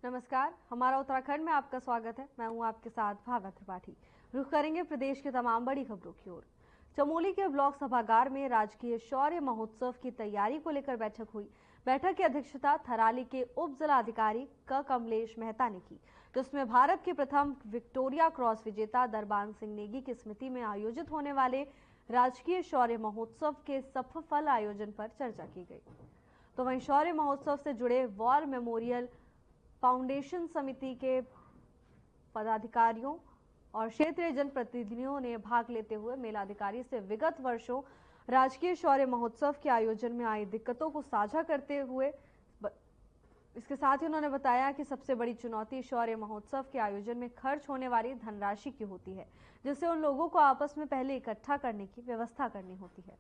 नमस्कार, हमारा उत्तराखंड में आपका स्वागत है। मैं हूं आपके साथ भावना त्रिपाठी। रुख करेंगे प्रदेश के तमाम बड़ी खबरों की ओर। चमोली के ब्लॉक सभागार में राजकीय शौर्य महोत्सव की तैयारी को लेकर बैठक हुई। बैठक की अध्यक्षता थराली के उप जिलाधिकारी क कमलेश मेहता ने की, जिसमें भारत के प्रथम विक्टोरिया क्रॉस विजेता दरबान सिंह नेगी की स्मृति में आयोजित होने वाले राजकीय शौर्य महोत्सव के सफल आयोजन पर चर्चा की गई। तो वहीं शौर्य महोत्सव से जुड़े वॉर मेमोरियल फाउंडेशन समिति के पदाधिकारियों और क्षेत्रीय जनप्रतिनिधियों ने भाग लेते हुए मेलाधिकारी से विगत वर्षों राजकीय शौर्य महोत्सव के आयोजन में आई दिक्कतों को साझा करते हुए इसके साथ ही उन्होंने बताया कि सबसे बड़ी चुनौती शौर्य महोत्सव के आयोजन में खर्च होने वाली धनराशि की होती है, जिससे उन लोगों को आपस में पहले इकट्ठा करने की व्यवस्था करनी होती है।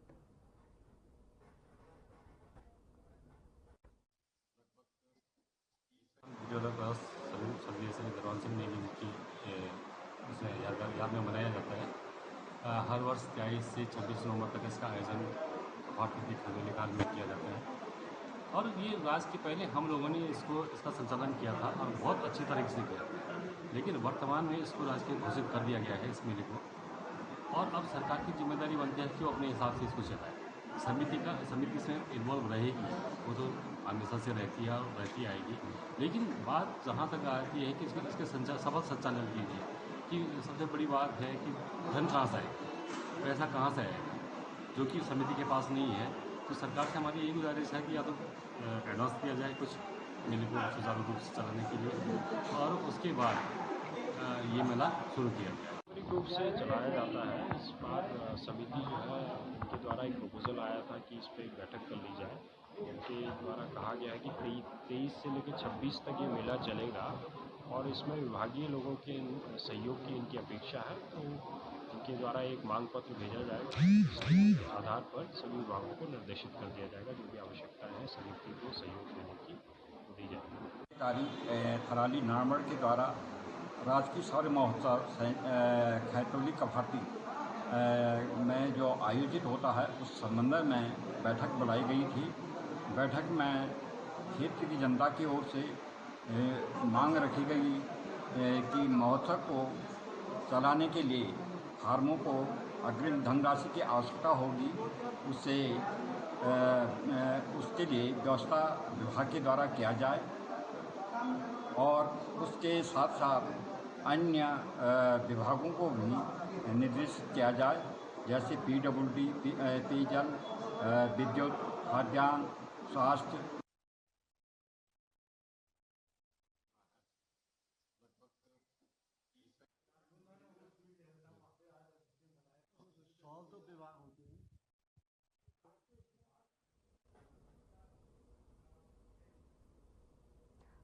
दरबान सिंह नेगी की उसे याद में मनाया जाता है। हर वर्ष 23 से 26 नवंबर तक इसका आयोजन प्राकृतिक हवेली काल में किया जाता है और ये राज के पहले हम लोगों ने इसका संचालन किया था और बहुत अच्छी तरीके से किया, लेकिन वर्तमान में इसको राजकीय घोषित कर दिया गया है इस मेले को। और अब सरकार की जिम्मेदारी बनती है कि वो अपने हिसाब से इसको चलाए। समिति से इन्वॉल्व रहेगी, वो तो हमेशा से रहती है और रहती आएगी, लेकिन बात जहाँ तक आती है कि इसके सफल संचालन के लिए कि सबसे बड़ी बात है कि धन कहाँ से आएगा, पैसा कहाँ से आएगा, जो कि समिति के पास नहीं है। तो सरकार से हमारी यही गुजारिश है कि या तो एडवांस दिया जाए कुछ मेले को सुचारू रूप से चलाने के लिए और उसके बाद ये मेला शुरू किया जाए। पारंपरिक रूप से चलाया जाता है। इस बार समिति जो है उनके द्वारा एक प्रपोजल आया था कि इस पर एक बैठक कर ली जाए। उनके द्वारा कहा गया है कि 23 से लेकर 26 तक ये मेला चलेगा और इसमें विभागीय लोगों के सहयोग की इनकी अपेक्षा है। तो इनके द्वारा एक मांग पत्र भेजा जाएगा, जिसके आधार पर सभी विभागों को निर्देशित कर दिया जाएगा। जो भी आवश्यकता है समिति को सहयोग देने की दी जाएगी। थराली नामड़ के द्वारा राजकीय शौर्य महोत्सव खैतौली कभाटी में जो आयोजित होता है उस संबंध में बैठक बुलाई गई थी। बैठक में क्षेत्र की जनता की ओर से मांग रखी गई कि महोत्सव को चलाने के लिए फार्मों को अग्रिम धनराशि की आवश्यकता होगी। उसके लिए व्यवस्था विभाग के द्वारा किया जाए और उसके साथ साथ अन्य विभागों को भी निर्देशित किया जाए, जैसे PWD, पेयजल, विद्युत, खाद्यान्न, स्वास्थ्य।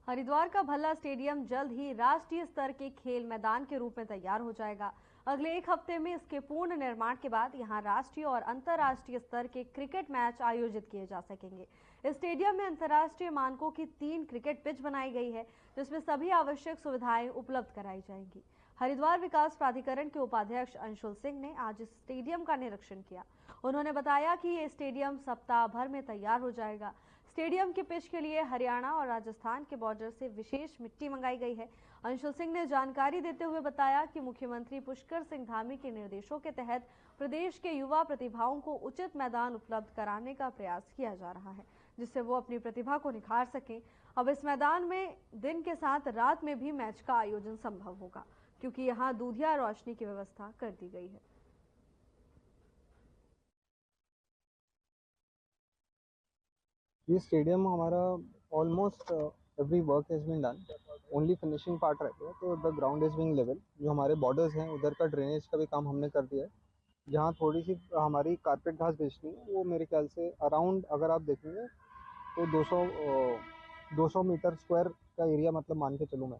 हरिद्वार का भल्ला स्टेडियम जल्द ही राष्ट्रीय स्तर के खेल मैदान के रूप में तैयार हो जाएगा। अगले एक हफ्ते में इसके पूर्ण निर्माण के बाद यहां राष्ट्रीय और अंतर्राष्ट्रीय स्तर के क्रिकेट मैच आयोजित किए जा सकेंगे। इस स्टेडियम में अंतर्राष्ट्रीय मानकों की 3 क्रिकेट पिच बनाई गई है, जिसमें सभी आवश्यक सुविधाएं उपलब्ध कराई जाएंगी। हरिद्वार विकास प्राधिकरण के उपाध्यक्ष अंशुल सिंह ने आज इस स्टेडियम का निरीक्षण किया। उन्होंने बताया कि ये स्टेडियम सप्ताह भर में तैयार हो जाएगा। स्टेडियम के पिच के लिए हरियाणा और राजस्थान के बॉर्डर से विशेष मिट्टी मंगाई गई है। अंशुल सिंह ने जानकारी देते हुए बताया कि मुख्यमंत्री पुष्कर सिंह धामी के निर्देशों के तहत प्रदेश के युवा प्रतिभाओं को उचित मैदान उपलब्ध कराने का प्रयास किया जा रहा है, जिससे वो अपनी प्रतिभा को निखार सकें। अब इस मैदान में दिन के साथ रात में भी मैच का आयोजन संभव होगा, क्योंकि यहाँ दूधिया रोशनी की व्यवस्था कर दी गई है। ये स्टेडियम हमारा almost every work has been done, only finishing part रहता है। तो the ground is being level. जो हमारे बॉर्डर्स हैं उधर का ड्रेनेज का भी काम हमने कर दिया है। जहाँ थोड़ी सी हमारी कारपेट घास बेचनी है वो मेरे ख्याल से अराउंड, अगर आप देखेंगे तो 200 मीटर स्क्वायर का एरिया, मतलब मान के चलूँ मैं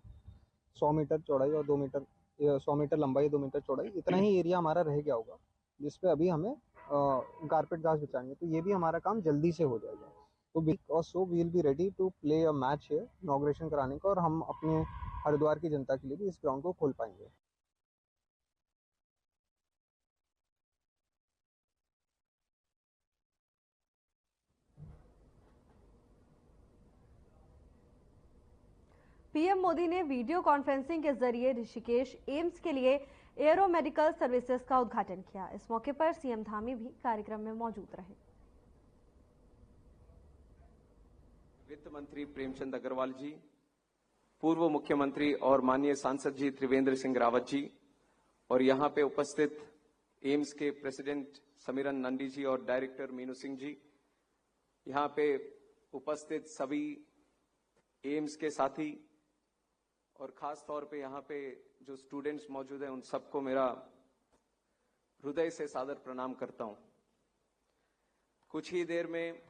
100 मीटर चौड़ाई और 2 मीटर 100 मीटर लंबाई 2 मीटर चौड़ाई, इतना ही एरिया हमारा रह गया होगा जिसपे अभी हमें कारपेट घास बिछानी है। तो ये भी हमारा काम जल्दी से हो जाएगा। तो we will be ready to play a match है इनॉग्रेशन कराने का, और हम अपने हरिद्वार की जनता के लिए भी इस ग्राउंड को खोल पाएंगे। पीएम मोदी ने वीडियो कॉन्फ्रेंसिंग के जरिए ऋषिकेश एम्स के लिए एरो मेडिकल सर्विसेज का उद्घाटन किया। इस मौके पर सीएम धामी भी कार्यक्रम में मौजूद रहे। वित्त मंत्री प्रेमचंद अग्रवाल जी, पूर्व मुख्यमंत्री और माननीय सांसद जी त्रिवेंद्र सिंह रावत जी और यहाँ पे उपस्थित एम्स के प्रेसिडेंट समीरन नंदी जी और डायरेक्टर मीनू सिंह जी, यहाँ पे उपस्थित सभी एम्स के साथी और खास तौर पे यहाँ पे जो स्टूडेंट्स मौजूद हैं, उन सबको मेरा हृदय से सादर प्रणाम करता हूं। कुछ ही देर में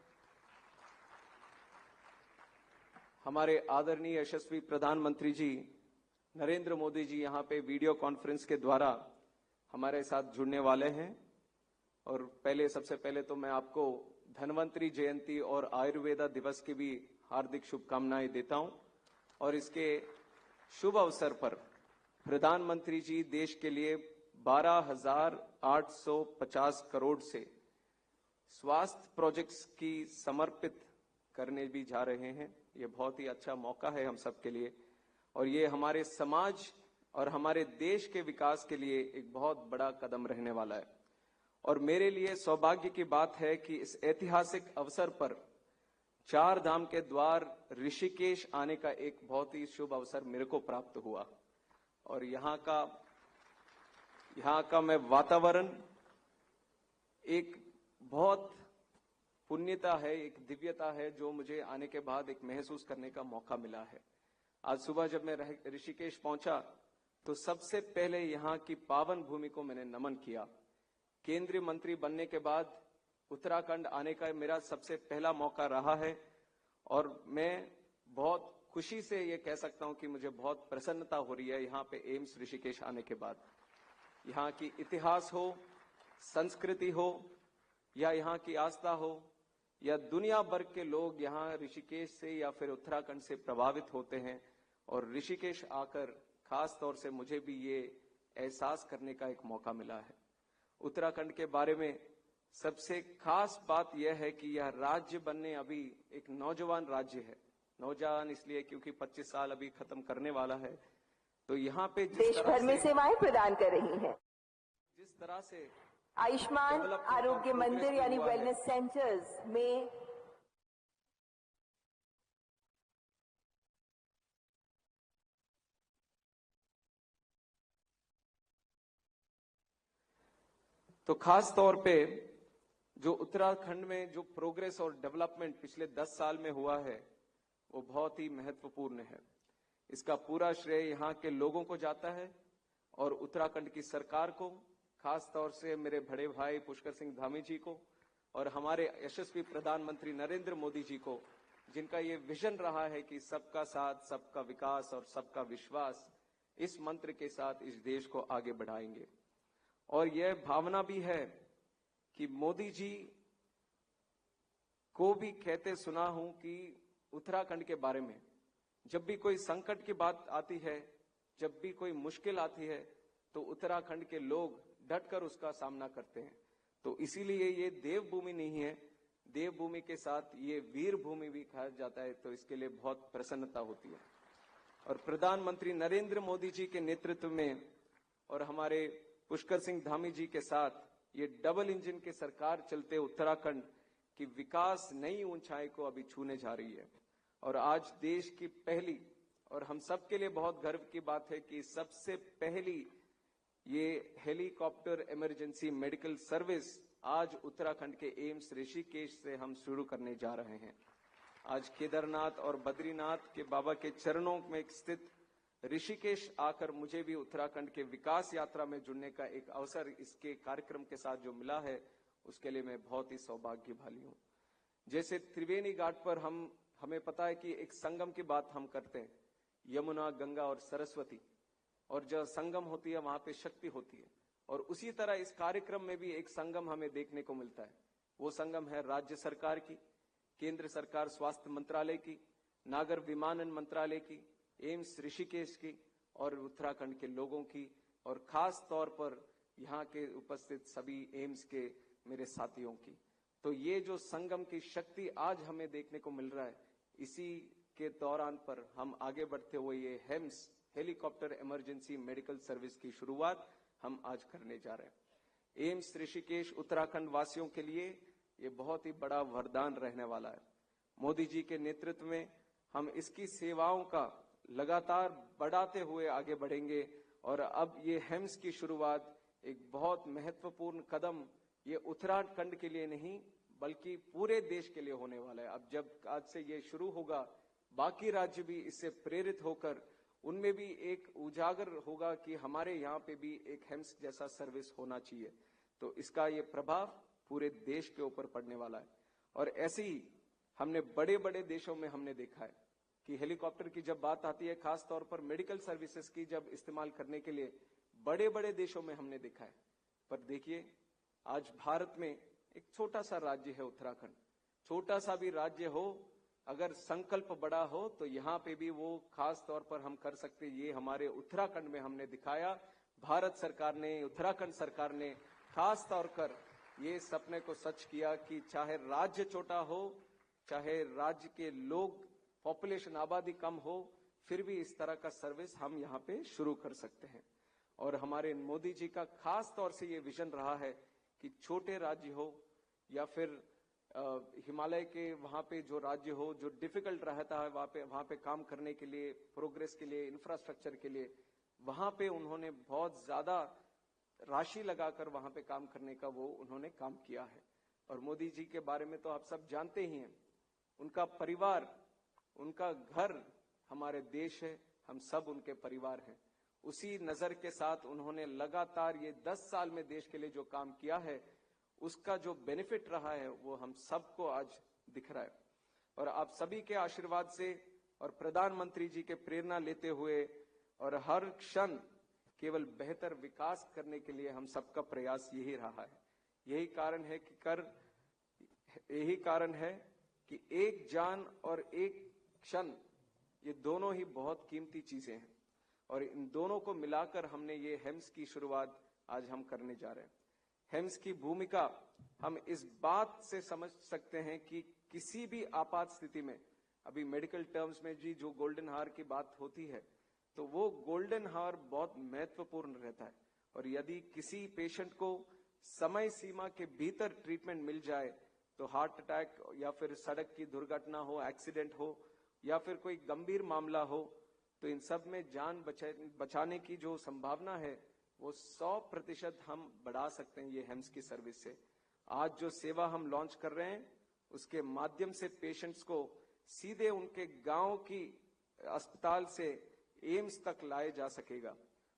हमारे आदरणीय यशस्वी प्रधानमंत्री जी नरेंद्र मोदी जी यहाँ पे वीडियो कॉन्फ्रेंस के द्वारा हमारे साथ जुड़ने वाले हैं। और सबसे पहले तो मैं आपको धन्वंतरी जयंती और आयुर्वेदा दिवस की भी हार्दिक शुभकामनाएं देता हूं। और इसके शुभ अवसर पर प्रधानमंत्री जी देश के लिए 12,850 करोड़ से स्वास्थ्य प्रोजेक्ट्स की समर्पित करने भी जा रहे हैं। ये बहुत ही अच्छा मौका है हम सब के लिए और ये हमारे समाज और हमारे देश के विकास के लिए एक बहुत बड़ा कदम रहने वाला है। और मेरे लिए सौभाग्य की बात है कि इस ऐतिहासिक अवसर पर 4 धाम के द्वार ऋषिकेश आने का एक बहुत ही शुभ अवसर मेरे को प्राप्त हुआ। और यहाँ का मैं वातावरण एक बहुत पुण्यता है, एक दिव्यता है जो मुझे आने के बाद एक महसूस करने का मौका मिला है। आज सुबह जब मैं ऋषिकेश पहुंचा तो सबसे पहले यहाँ की पावन भूमि को मैंने नमन किया। केंद्रीय मंत्री बनने के बाद उत्तराखंड आने का मेरा सबसे पहला मौका रहा है और मैं बहुत खुशी से ये कह सकता हूं कि मुझे बहुत प्रसन्नता हो रही है यहाँ पे एम्स ऋषिकेश आने के बाद। यहाँ की इतिहास हो, संस्कृति हो या यहाँ की आस्था हो या दुनिया भर के लोग यहाँ ऋषिकेश से या फिर उत्तराखंड से प्रभावित होते हैं। और ऋषिकेश आकर खास तौर से मुझे भी ये एहसास करने का एक मौका मिला है। उत्तराखंड के बारे में सबसे खास बात यह है कि यह राज्य बनने अभी एक नौजवान राज्य है। नौजवान इसलिए क्योंकि 25 साल अभी खत्म करने वाला है। तो यहाँ पे देश भर में सेवाएं प्रदान कर रही हैं। जिस तरह से आयुष्मान आरोग्य मंदिर यानी वेलनेस सेंटर्स में तो खास तौर पे जो उत्तराखंड में जो प्रोग्रेस और डेवलपमेंट पिछले 10 साल में हुआ है वो बहुत ही महत्वपूर्ण है। इसका पूरा श्रेय यहाँ के लोगों को जाता है और उत्तराखंड की सरकार को, खास तौर से मेरे बड़े भाई पुष्कर सिंह धामी जी को और हमारे यशस्वी प्रधानमंत्री नरेंद्र मोदी जी को, जिनका ये विजन रहा है कि सबका साथ, सबका विकास और सबका विश्वास, इस मंत्र के साथ इस देश को आगे बढ़ाएंगे। और यह भावना भी है कि मोदी जी को भी कहते सुना हूं कि उत्तराखंड के बारे में जब भी कोई संकट की बात आती है, जब भी कोई मुश्किल आती है तो उत्तराखंड के लोग डटकर उसका सामना करते हैं। तो इसीलिए ये देवभूमि नहीं है, देवभूमि के साथ ये वीर भूमि भी कहा जाता है। तो इसके लिए बहुत प्रसन्नता होती है। और प्रधानमंत्री नरेंद्र मोदी जी के नेतृत्व में और हमारे पुष्कर सिंह धामी जी के साथ ये डबल इंजन की सरकार चलते उत्तराखंड की विकास नई ऊंचाई को अभी छूने जा रही है। और आज देश की पहली और हम सब के लिए बहुत गर्व की बात है कि सबसे पहली ये हेलीकॉप्टर इमरजेंसी मेडिकल सर्विस आज उत्तराखंड के एम्स ऋषिकेश से हम शुरू करने जा रहे हैं। आज केदारनाथ और बद्रीनाथ के बाबा के चरणों में स्थित ऋषिकेश आकर मुझे भी उत्तराखंड के विकास यात्रा में जुड़ने का एक अवसर इसके कार्यक्रम के साथ जो मिला है, उसके लिए मैं बहुत ही सौभाग्यशाली हूं। जैसे त्रिवेणी घाट पर हमें पता है कि एक संगम की बात हम करते हैं, यमुना, गंगा और सरस्वती, और जब संगम होती है वहां पे शक्ति होती है। और उसी तरह इस कार्यक्रम में भी एक संगम हमें देखने को मिलता है। वो संगम है राज्य सरकार की, केंद्र सरकार स्वास्थ्य मंत्रालय की, नागर विमानन मंत्रालय की, एम्स ऋषिकेश की और उत्तराखंड के लोगों की, और खास तौर पर यहाँ के उपस्थित सभी एम्स के मेरे साथियों की। तो ये जो संगम की शक्ति आज हमें देखने को मिल रहा है, इसी के दौरान पर हम आगे बढ़ते हुए ये हेम्स हेलीकॉप्टर इमरजेंसी मेडिकल सर्विस की शुरुआत हम आज करने जा रहे हैं। एम्स ऋषिकेश उत्तराखंड वासियों के लिए ये बहुत ही बड़ा वरदान रहने वाला है। मोदी जी के नेतृत्व में हम इसकी सेवाओं का लगातार बढ़ाते हुए आगे बढ़ेंगे और अब ये हेम्स की शुरुआत एक बहुत महत्वपूर्ण कदम ये उत्तराखंड के लिए नहीं बल्कि पूरे देश के लिए होने वाला है। अब जब आज से ये शुरू होगा, बाकी राज्य भी इससे प्रेरित होकर उनमें भी एक उजागर होगा कि हमारे यहाँ पे भी एक हेम्स जैसा सर्विस होना चाहिए। तो इसका ये प्रभाव पूरे देश के ऊपर पड़ने वाला है। और ऐसे ही हमने बड़े बड़े देशों में हमने देखा है कि हेलीकॉप्टर की जब बात आती है, खास तौर पर मेडिकल सर्विसेज की जब इस्तेमाल करने के लिए बड़े बड़े देशों में हमने देखा है। पर देखिए, आज भारत में एक छोटा सा राज्य है उत्तराखंड। छोटा सा भी राज्य हो, अगर संकल्प बड़ा हो तो यहाँ पे भी वो खास तौर पर हम कर सकते। ये हमारे उत्तराखंड में हमने दिखाया। भारत सरकार ने, उत्तराखंड सरकार ने खास तौर पर ये सपने को सच किया कि चाहे राज्य छोटा हो, चाहे राज्य के लोग पॉपुलेशन आबादी कम हो, फिर भी इस तरह का सर्विस हम यहाँ पे शुरू कर सकते हैं। और हमारे मोदी जी का खास तौर से ये विजन रहा है कि छोटे राज्य हो या फिर हिमालय के वहां पे जो राज्य हो, जो डिफिकल्ट रहता है वहां पे काम करने के लिए, प्रोग्रेस के लिए, इंफ्रास्ट्रक्चर के लिए, वहां पे उन्होंने बहुत ज्यादा राशि लगाकर वहां पे काम करने का वो उन्होंने काम किया है। और मोदी जी के बारे में तो आप सब जानते ही हैं। उनका परिवार, उनका घर हमारे देश है, हम सब उनके परिवार हैं। उसी नजर के साथ उन्होंने लगातार ये 10 साल में देश के लिए जो काम किया है, उसका जो बेनिफिट रहा है वो हम सबको आज दिख रहा है। और आप सभी के आशीर्वाद से और प्रधानमंत्री जी के प्रेरणा लेते हुए और हर क्षण केवल बेहतर विकास करने के लिए हम सबका प्रयास यही रहा है। यही कारण है कि एक जान और एक क्षण, ये दोनों ही बहुत कीमती चीजें हैं। और इन दोनों को मिलाकर हमने ये हेम्स की शुरुआत आज हम करने जा रहे हैं। हेम्स की भूमिका हम इस बात से समझ सकते हैं कि किसी भी आपात स्थिति में, अभी मेडिकल टर्म्स में जी जो गोल्डन हावर की बात होती है, तो वो गोल्डन हावर बहुत महत्वपूर्ण रहता है। और यदि किसी पेशेंट को समय सीमा के भीतर ट्रीटमेंट मिल जाए, तो हार्ट अटैक या फिर सड़क की दुर्घटना हो, एक्सीडेंट हो या फिर कोई गंभीर मामला हो, तो इन सब में जान बचाने की जो संभावना है वो 100% हम बढ़ा सकते हैं ये हेम्स की सर्विस से। आज जो सेवा हम लॉन्च कर रहे हैं, उसके माध्यम से पेशेंट्स को सीधे उनके गांव की अस्पताल से एम्स तक लाया जा सकेगा।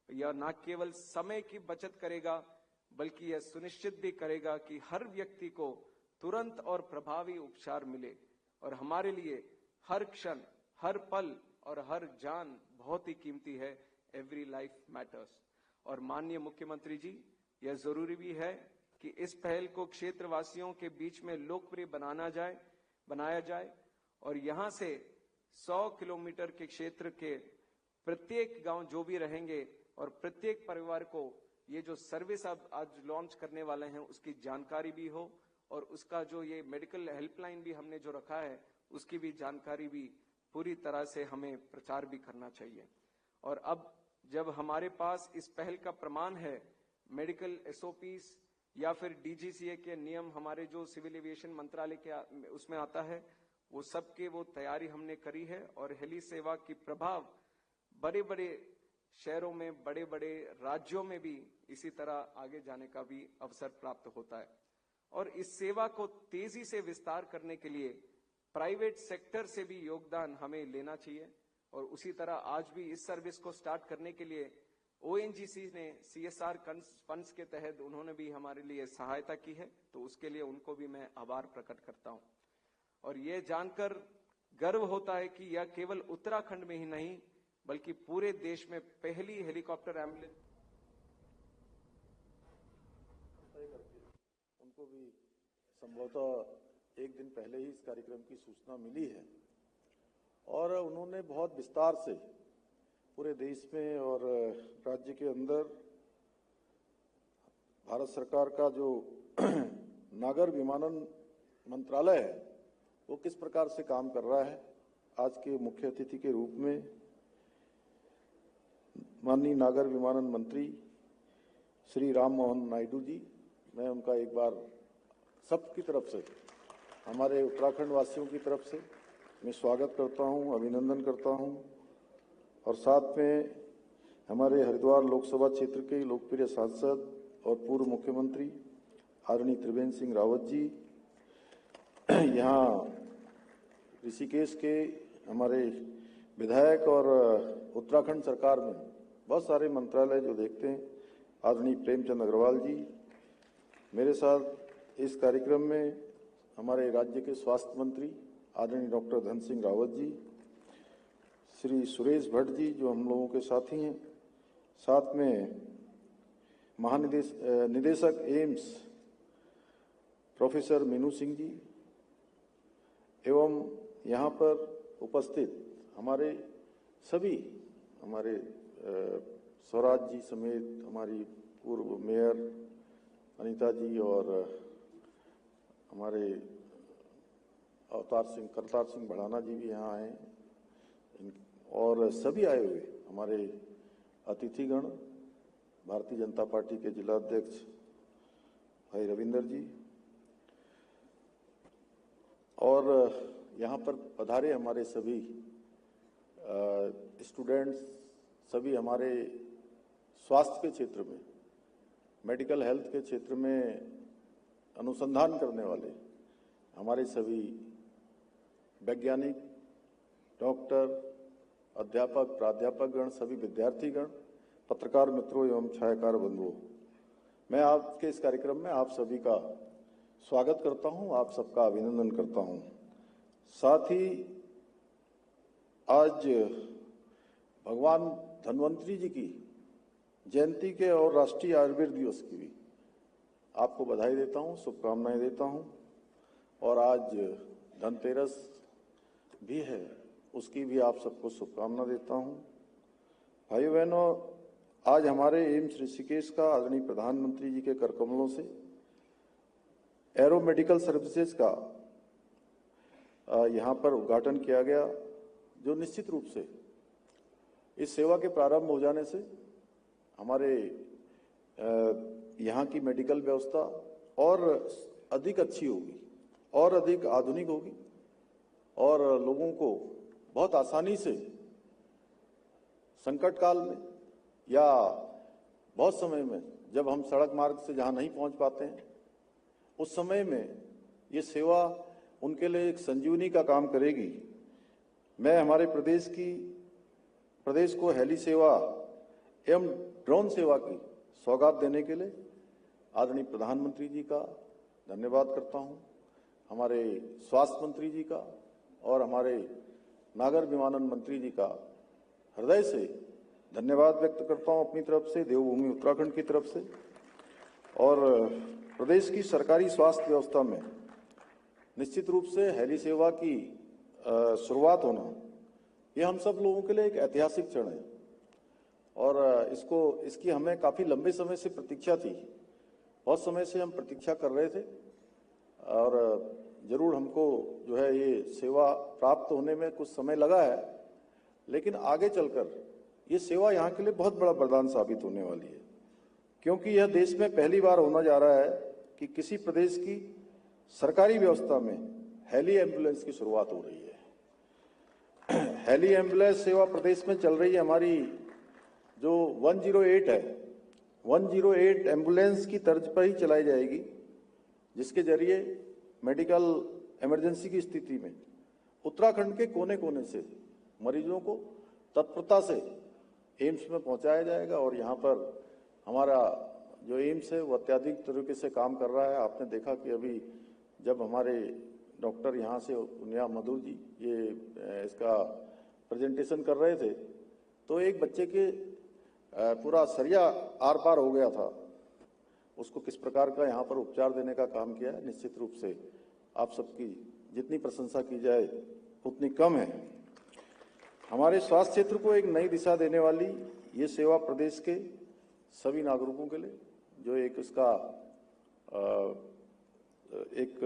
यह न केवल समय की बचत करेगा, बल्कि यह सुनिश्चित भी करेगा कि हर व्यक्ति को तुरंत और प्रभावी उपचार मिले। और हमारे लिए हर क्षण, हर पल और हर जान बहुत ही कीमती है। Every life matters. और माननीय मुख्यमंत्री जी, यह जरूरी भी है कि इस पहल को क्षेत्रवासियों के बीच में लोकप्रिय बनाया जाए और यहां से 100 किलोमीटर के क्षेत्र के प्रत्येक गांव जो भी रहेंगे और प्रत्येक परिवार को ये जो सर्विस अब आज लॉन्च करने वाले हैं उसकी जानकारी भी हो, और उसका जो ये मेडिकल हेल्पलाइन भी हमने जो रखा है उसकी भी जानकारी भी पूरी तरह से हमें प्रचार भी करना चाहिए। और अब जब हमारे पास इस पहल का प्रमाण है, मेडिकल SOPs या फिर DGCA के नियम, हमारे जो सिविल एविएशन मंत्रालय के उसमें आता है, वो सबके वो तैयारी हमने करी है। और हेली सेवा की प्रभाव बड़े बड़े शहरों में, बड़े बड़े राज्यों में भी इसी तरह आगे जाने का भी अवसर प्राप्त होता है। और इस सेवा को तेजी से विस्तार करने के लिए प्राइवेट सेक्टर से भी योगदान हमें लेना चाहिए। और उसी तरह आज भी इस सर्विस को स्टार्ट करने के लिए ONGC ने CSR फंड्स के तहत उन्होंने भी हमारे लिए सहायता की है, तो उसके लिए उनको भी मैं आभार प्रकट करता हूं। और ये जानकर गर्व होता है कि यह केवल उत्तराखंड में ही नहीं बल्कि पूरे देश में पहली हेलीकॉप्टर एम्बुलेंस उनको भी संभवतः एक दिन पहले ही इस कार्यक्रम की सूचना मिली है और उन्होंने बहुत विस्तार से पूरे देश में और राज्य के अंदर भारत सरकार का जो नागर विमानन मंत्रालय है वो किस प्रकार से काम कर रहा है आज के मुख्य अतिथि के रूप में माननीय नागर विमानन मंत्री श्री राम मोहन नायडू जी, मैं उनका एक बार सबकी तरफ से, हमारे उत्तराखंड वासियों की तरफ से मैं स्वागत करता हूं, अभिनंदन करता हूं। और साथ में हमारे हरिद्वार लोकसभा क्षेत्र के लोकप्रिय सांसद और पूर्व मुख्यमंत्री आदरणीय त्रिवेंद्र सिंह रावत जी, यहाँ ऋषिकेश के हमारे विधायक और उत्तराखंड सरकार में बहुत सारे मंत्रालय जो देखते हैं, आदरणीय प्रेमचंद अग्रवाल जी, मेरे साथ इस कार्यक्रम में हमारे राज्य के स्वास्थ्य मंत्री आदरणीय डॉक्टर धन सिंह रावत जी, श्री सुरेश भट्ट जी जो हम लोगों के साथी हैं, साथ में निदेशक एम्स प्रोफेसर मीनू सिंह जी, एवं यहाँ पर उपस्थित हमारे सभी, हमारे स्वराज जी समेत हमारी पूर्व मेयर अनीता जी और हमारे करतार सिंह भड़ाना जी भी यहाँ आए, और सभी आए हुए हमारे अतिथिगण, भारतीय जनता पार्टी के जिला अध्यक्ष भाई रविंदर जी, और यहाँ पर पधारे हमारे सभी स्टूडेंट्स, सभी हमारे स्वास्थ्य के क्षेत्र में, मेडिकल हेल्थ के क्षेत्र में अनुसंधान करने वाले हमारे सभी वैज्ञानिक, डॉक्टर, अध्यापक, प्राध्यापक गण, सभी विद्यार्थीगण, पत्रकार मित्रों एवं छायाकार बंधुओं, मैं आपके इस कार्यक्रम में आप सभी का स्वागत करता हूं, आप सबका अभिनंदन करता हूं। साथ ही आज भगवान धन्वंतरी जी की जयंती के और राष्ट्रीय आयुर्वेद दिवस की भी आपको बधाई देता हूं, शुभकामनाएं देता हूं। और आज धनतेरस भी है, उसकी भी आप सबको शुभकामना देता हूं। भाइयों बहनों, आज हमारे एम्स ऋषिकेश का आदरणीय प्रधानमंत्री जी के कर कमलों से एरो मेडिकल सर्विसेज का यहाँ पर उद्घाटन किया गया, जो निश्चित रूप से इस सेवा के प्रारंभ हो जाने से हमारे यहाँ की मेडिकल व्यवस्था और अधिक अच्छी होगी और अधिक आधुनिक होगी, और लोगों को बहुत आसानी से संकट काल में या बहुत समय में जब हम सड़क मार्ग से जहाँ नहीं पहुँच पाते हैं, उस समय में ये सेवा उनके लिए एक संजीवनी का काम करेगी। मैं हमारे प्रदेश को हेली सेवा एवं ड्रोन सेवा की सौगात देने के लिए आदरणीय प्रधानमंत्री जी का धन्यवाद करता हूं, हमारे स्वास्थ्य मंत्री जी का और हमारे नागर विमानन मंत्री जी का हृदय से धन्यवाद व्यक्त करता हूं अपनी तरफ से, देवभूमि उत्तराखंड की तरफ से। और प्रदेश की सरकारी स्वास्थ्य व्यवस्था में निश्चित रूप से हेली सेवा की शुरुआत होना, ये हम सब लोगों के लिए एक ऐतिहासिक क्षण है, और इसकी हमें काफी लंबे समय से प्रतीक्षा थी। बहुत समय से हम प्रतीक्षा कर रहे थे, और जरूर हमको जो है ये सेवा प्राप्त होने में कुछ समय लगा है, लेकिन आगे चलकर ये सेवा यहाँ के लिए बहुत बड़ा वरदान साबित होने वाली है, क्योंकि यह देश में पहली बार होने जा रहा है कि किसी प्रदेश की सरकारी व्यवस्था में हेली एम्बुलेंस की शुरुआत हो रही है। हेली एम्बुलेंस सेवा प्रदेश में चल रही है, हमारी जो 108 है, 108 एम्बुलेंस की तर्ज पर ही चलाई जाएगी, जिसके जरिए मेडिकल इमरजेंसी की स्थिति में उत्तराखंड के कोने कोने से मरीजों को तत्परता से एम्स में पहुंचाया जाएगा। और यहाँ पर हमारा जो एम्स है वो अत्याधिक तरीके से काम कर रहा है। आपने देखा कि अभी जब हमारे डॉक्टर यहाँ से उनिया मधु जी ये इसका प्रेजेंटेशन कर रहे थे, तो एक बच्चे के पूरा सरिया आर पार हो गया था, उसको किस प्रकार का यहाँ पर उपचार देने का काम किया है। निश्चित रूप से आप सबकी जितनी प्रशंसा की जाए उतनी कम है। हमारे स्वास्थ्य क्षेत्र को एक नई दिशा देने वाली ये सेवा प्रदेश के सभी नागरिकों के लिए, जो एक इसका एक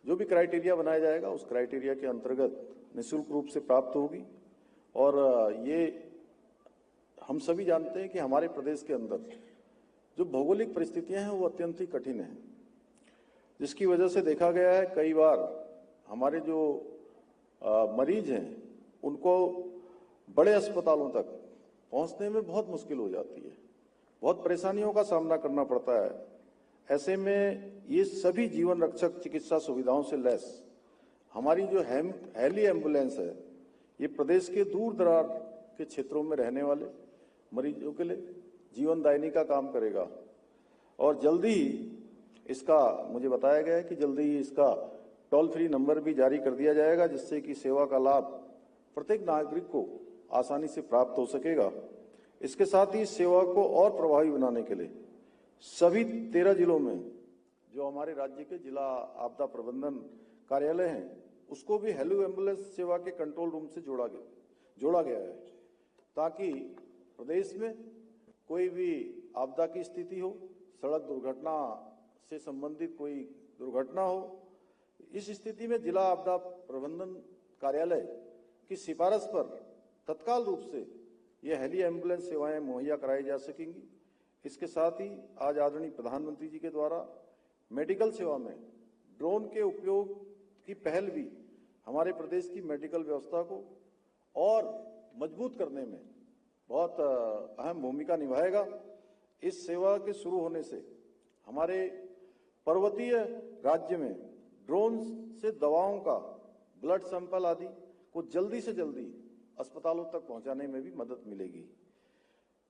जो भी क्राइटेरिया बनाया जाएगा, उस क्राइटेरिया के अंतर्गत निःशुल्क रूप से प्राप्त होगी। और ये हम सभी जानते हैं कि हमारे प्रदेश के अंदर जो भौगोलिक परिस्थितियां हैं वो अत्यंत ही कठिन हैं, जिसकी वजह से देखा गया है कई बार हमारे जो मरीज हैं उनको बड़े अस्पतालों तक पहुंचने में बहुत मुश्किल हो जाती है, बहुत परेशानियों का सामना करना पड़ता है। ऐसे में ये सभी जीवन रक्षक चिकित्सा सुविधाओं से लैस हमारी जो हेली एम्बुलेंस है, ये प्रदेश के दूर दराज के क्षेत्रों में रहने वाले मरीजों के लिए जीवनदायिनी का काम करेगा। और जल्दी ही इसका मुझे बताया गया है कि जल्दी ही इसका टोल फ्री नंबर भी जारी कर दिया जाएगा, जिससे कि सेवा का लाभ प्रत्येक नागरिक को आसानी से प्राप्त हो सकेगा। इसके साथ ही इस सेवा को और प्रभावी बनाने के लिए सभी 13 जिलों में जो हमारे राज्य के जिला आपदा प्रबंधन कार्यालय हैं, उसको भी हेलो एम्बुलेंस सेवा के कंट्रोल रूम से जोड़ा गया है, ताकि प्रदेश में कोई भी आपदा की स्थिति हो, सड़क दुर्घटना से संबंधित कोई दुर्घटना हो, इस स्थिति में जिला आपदा प्रबंधन कार्यालय की सिफारिश पर तत्काल रूप से ये हेली एम्बुलेंस सेवाएं मुहैया कराई जा सकेंगी। इसके साथ ही आज आदरणीय प्रधानमंत्री जी के द्वारा मेडिकल सेवा में ड्रोन के उपयोग की पहल भी हमारे प्रदेश की मेडिकल व्यवस्था को और मजबूत करने में बहुत अहम भूमिका निभाएगा। इस सेवा के शुरू होने से हमारे पर्वतीय राज्य में ड्रोन से दवाओं का ब्लड सैंपल आदि को जल्दी से जल्दी अस्पतालों तक पहुंचाने में भी मदद मिलेगी।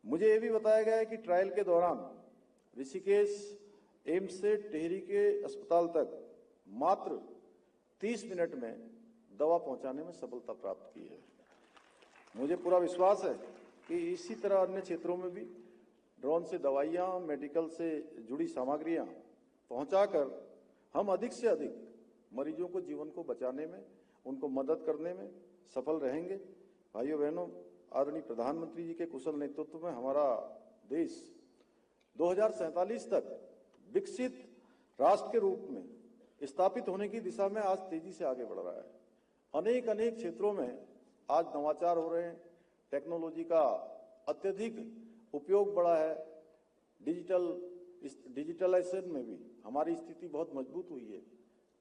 मुझे ये भी बताया गया है कि ट्रायल के दौरान ऋषिकेश एम्स से टिहरी के अस्पताल तक मात्र 30 मिनट में दवा पहुंचाने में सफलता प्राप्त की है। मुझे पूरा विश्वास है कि इसी तरह अन्य क्षेत्रों में भी ड्रोन से दवाइयां, मेडिकल से जुड़ी सामग्रियां पहुंचाकर हम अधिक से अधिक मरीजों को जीवन को बचाने में, उनको मदद करने में सफल रहेंगे। भाइयों बहनों, आदरणीय प्रधानमंत्री जी के कुशल नेतृत्व में हमारा देश 2047 तक विकसित राष्ट्र के रूप में स्थापित होने की दिशा में आज तेजी से आगे बढ़ रहा है। अनेक क्षेत्रों में आज नवाचार हो रहे हैं, टेक्नोलॉजी का अत्यधिक उपयोग बढ़ा है, डिजिटलाइजेशन में भी हमारी स्थिति बहुत मजबूत हुई है।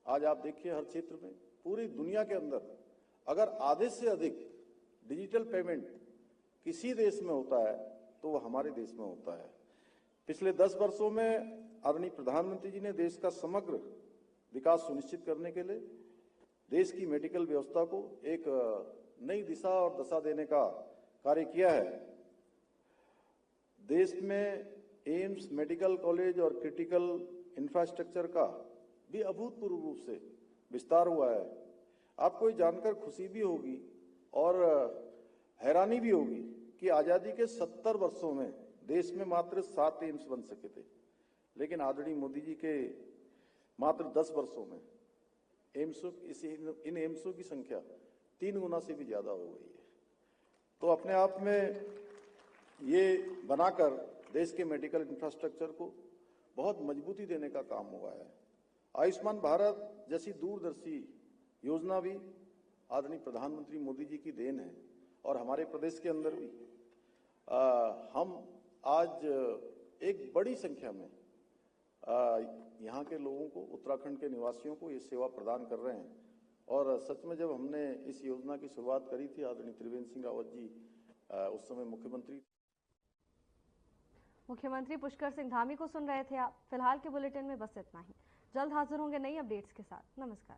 आज आप देखिए हर क्षेत्र में, पूरी दुनिया के अंदर अगर आधे से अधिक डिजिटल पेमेंट किसी देश में होता है तो वो हमारे देश में होता है। पिछले 10 वर्षों में आदरणीय प्रधानमंत्री जी ने देश का समग्र विकास सुनिश्चित करने के लिए देश की मेडिकल व्यवस्था को एक नई दिशा और दशा देने का कार्य किया है। देश में एम्स, मेडिकल कॉलेज और क्रिटिकल इंफ्रास्ट्रक्चर का भी अभूतपूर्व रूप से विस्तार हुआ है। आपको ये जानकर खुशी भी होगी और हैरानी भी होगी कि आजादी के 70 वर्षों में देश में मात्र 7 एम्स बन सके थे, लेकिन आदरणीय मोदी जी के मात्र 10 वर्षों में इन एम्सों की संख्या 3 गुना से भी ज्यादा हो गई है। तो अपने आप में ये बनाकर देश के मेडिकल इंफ्रास्ट्रक्चर को बहुत मजबूती देने का काम हुआ है। आयुष्मान भारत जैसी दूरदर्शी योजना भी आदरणीय प्रधानमंत्री मोदी जी की देन है और हमारे प्रदेश के अंदर भी हम आज एक बड़ी संख्या में यहाँ के लोगों को, उत्तराखंड के निवासियों को ये सेवा प्रदान कर रहे हैं। और सच में जब हमने इस योजना की शुरुआत करी थी, आदरणीय त्रिवेंद्र सिंह रावत जी उस समय मुख्यमंत्री पुष्कर सिंह धामी को सुन रहे थे आप। फिलहाल के बुलेटिन में बस इतना ही। जल्द हाजिर होंगे नई अपडेट्स के साथ। नमस्कार।